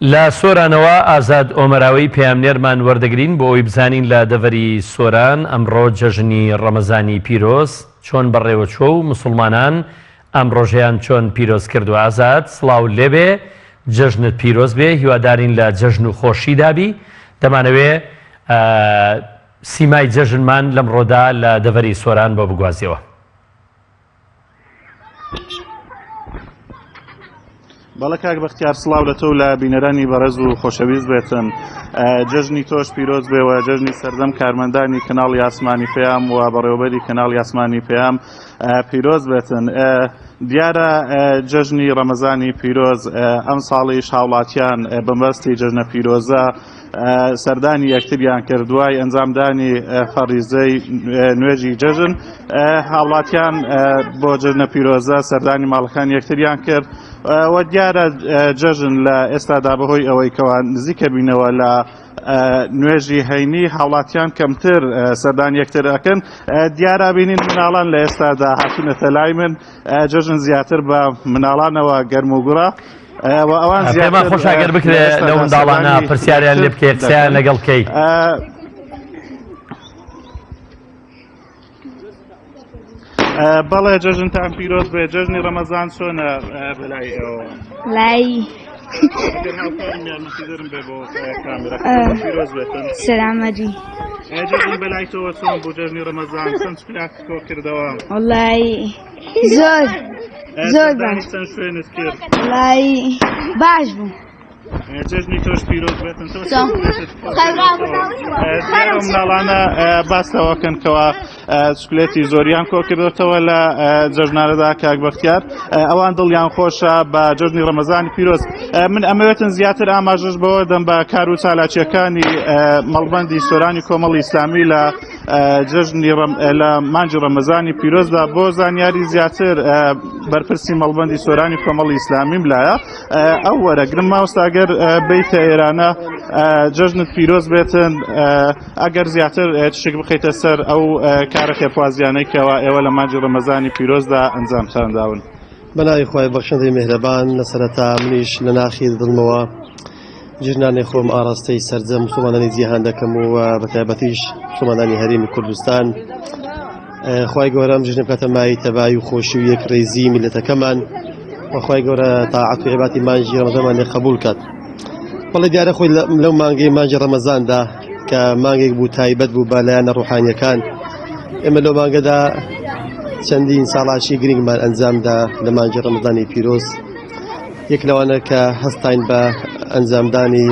لە سۆرانەوە ئازاد ئۆمەراوی پەیامنێرمان وەردەگرین بۆ ئەوی بزانین لە دەڤەری سۆران ئەمڕۆ جەژنی ڕەمەزانی پیرۆز چۆن بەڕێوەچۆ و مسلمانان ئەم ڕۆژەیان چۆن پیرۆز کردو. ئازاد سڵاو لێبێ، جەژنت پیرۆز بێ، هیوادارین لە جەژن و خۆشی دابی. دەمانەوێ سیمای جەژنمان لەمڕۆدا لە دەڤەری سۆران بۆ بگوازیەوە. بەڵێ کاک بەختیار سڵاو لە تۆ لە بینەرانی بەڕێز و خۆشەویست بێتن. جەژنی تۆش پیرۆز بێەوە، جەژنی سەردەم کارمەندانی کەناڵی ئاسمانی پێیام و بەڕێوەبەری کەناڵی ئاسمانی پێیام پیرۆز بێتن. دیارە جەژنی ڕەمەزانی پیرۆز ئەم ساڵیش هاوڵاتیان بەمەستی جەژنە پیرۆزە سەردانی یەکتریان کرد دوای ئەنجامدانی فەریزەی نوێژی جەژن. هاوڵاتیان بۆ جەژنە پیرۆزە سەردانی ماڵەکان یەکتریان کرد و دیارە جەژن لە ئێستادا بەهۆی ئەوەی کەوا نزیکە بینەوە لە نوێژی هەینی هاوڵاتیان کەمتر سەردانی یەکتر ئەکەن. دیارە بینین مناڵان لە ئێستادا هاتوونەتە لای من، جەژن زیاتر بە مناڵانەوە گەرم و گوڕە. ئەوان پێمان خۆش ئەگەر بکرێ لەو منداڵانە پرسیاریان لێ بکەی، قسەیان لەگەڵ بکەی. بەڵێ جەژنتان پیرۆز بێ. جەژنی ڕەمەزان چۆنە بەلای ئێوە؟ لای پیرۆز بێتن. سەلامەتی. جەژن بەلای تۆوە چۆن بوو جەژنی ڕەمەزان؟ چەند شکلات کۆ کردەوە؟ وەڵای زۆر باش. چەند شوێنت کرد؟ وەڵای باش بوو. جەژنی تۆش پیرۆز بێتن. مناڵانە باستەوەکەن کەوا شکلێتی زۆریان کۆ کردێتەوە لە جەژنانەدا. کاک بەختیار ئەوان دڵیان خۆشە بە جەژنی ڕەمەزانی پیرۆز. من ئەمەوێتن زیاتر ئاماژەش بەوە دەم بە کار و چالاکیەکانی مەڵبەندی سۆرانی کۆمەڵی ئیسلامی لە جەژنی لە مانجی ڕەمەزانی پیرۆزدا بۆ زانیاری زیاتر بەرپرسی مەڵبەندی سۆرانی کۆمەڵی ئیسلامیم لایە. ئەو وەرەگرم ماوەستاگەر بیتە ئێرانە جەژنت پیرۆز بێتن، ئەگەر زیاتر تشک بخەیتە سەر ئەو کارە خێرخوازیانەی کەوا ئێوە لە مانجی ڕەمەزانی پیرۆزدا ئەنجام خانداون. بەناوی خۆی بەخشەندەی میهرەبان، لە سەرەتا منیش لە ناخی دڵمەوە جژنانی خۆم ئاڕاستەی سەرجەم مسلمانانی جیهان دەکەم و بەتایبەتیش مسلمانانی هەرێمی کوردستان. خی گەورەم جژنە بکاتە مای تەبای و خۆشی و یەک ڕێزی میلەتەکەمان، وخی گەورە تاعات و عیباتی مانجی ڕەمەزانمان لێ قبول کات. بەڵێ دیارە خۆی لەو مانگەی مانجی ڕەمەزاندا کە مانگێک بوو تایبەت بوو بە لایەنە ڕوحانیەکان، ئێمە لەو مانگەدا چەندین ساڵاشی گرنگمان ئەنجامدا لە مانجی ڕەمەزانی پیرۆز. یەک لەوانە کە هەستاین بە ئەنجامدانی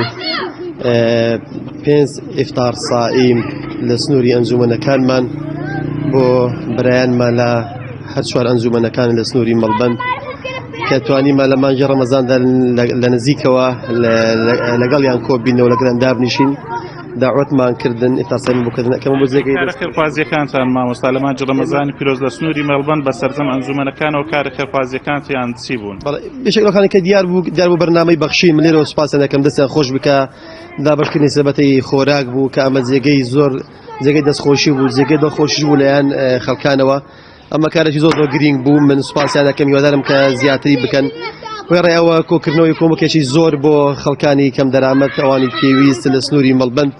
5 ئیفتار سائیم لە سنووری ئەنجومەنەکانمان بۆ برایانمان لە هەر چوار ئەنجومەنەکان لە سنووری مەڵبەند کە توانیمان لە مانجی ڕەمەزاندا لە نزیکەوە لەگەڵیان کۆبینەوە لەگەڵیان دابنیشین، داوەتمان کردن ئێتاسانی بۆکردن ئەەکەم بۆ جێگەی خێرخوازیەکانتان مامۆستا لە مانجی ڕەمەزانی پیرۆز لە سنووری مەڵبەند بە سەرجەم ئەنجومەنەکانەوە کارە خێرخوازیەکانتیان چی بوون؟ بێشێک لەخانەی کە دیار بوو بەرنامەی بەخشی من لێرەوە سوپاسیان دەکەم، دەستیان خۆش بکە. دابەشکردنی سەبەتەی خۆراک بوو کە ئەمە جێگەی زۆر جێگەی دەستخۆشی بوو، جێگەی دڵخۆشی بوو لەیان خەڵکانەوە. ئەمە کارێکی زۆر گرنگ بوو. من سوپاسیان دەکەم، هیوادارم کە زیاتری بکەن. ڕێەوە کۆکردنەوەی کۆمەکێکی زۆر بۆ خەڵکانی کەم دەرامەت ئەوانی پێویست لە سنووری مەڵبەند.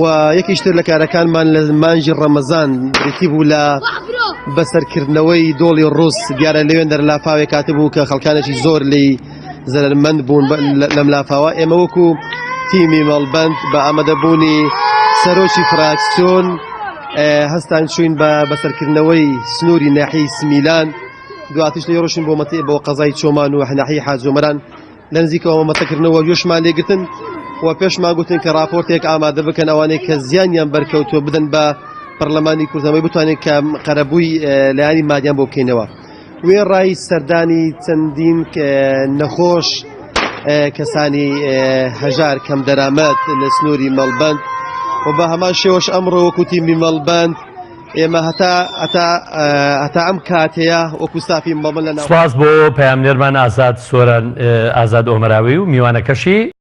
و یەکیشتر لە کارەکانمان لە مانجی ڕەمەزان بریتی بوو لە بەسەرکردنەوەی دۆڵی ڕوس. دیارە لەوێن دەرلافاوێک کاتبوو کە خەڵکانێکی زۆر لی زەرمەند بوون لەم لافاوە. ئێمە وەکو تیمی مەڵبەند بە ئامادەبوونی سەرۆکی فراکسیۆن هەستان چوین بە بەسەرکردنەوەی سنووری ناحیەی سمیلان. دواتیش لە ڕۆشین بۆ قەزای چۆمان و ناحیەی حاجۆمەران لە نزیکەوە مەتەکردنەوە گوێشمان لێگرتن و پێشمان گوتن کە راپۆرتێک ئامادە بکەن ئەوانەی کە زیانیان بەرکەوتووە بدەن بە پەرلەمانی کوردستان بتوانێت کە قەرەبووی لایانی مادیان بۆ بکەینەوە. وێڕای سەردانی چەندین نەخۆش کەسانی هەژار کەم دەرامەت لە سنووری مەڵبەند و بە هەمان شێوەش ئەمڕۆ وەکو تیمی مەڵبەند ئێمە هەتا ئەم کاتەیە وەکو سافی مەڵبەند لە سواز بۆ پەیامنێرمان ئازاد ئۆمەراوی و میوانەکەشی.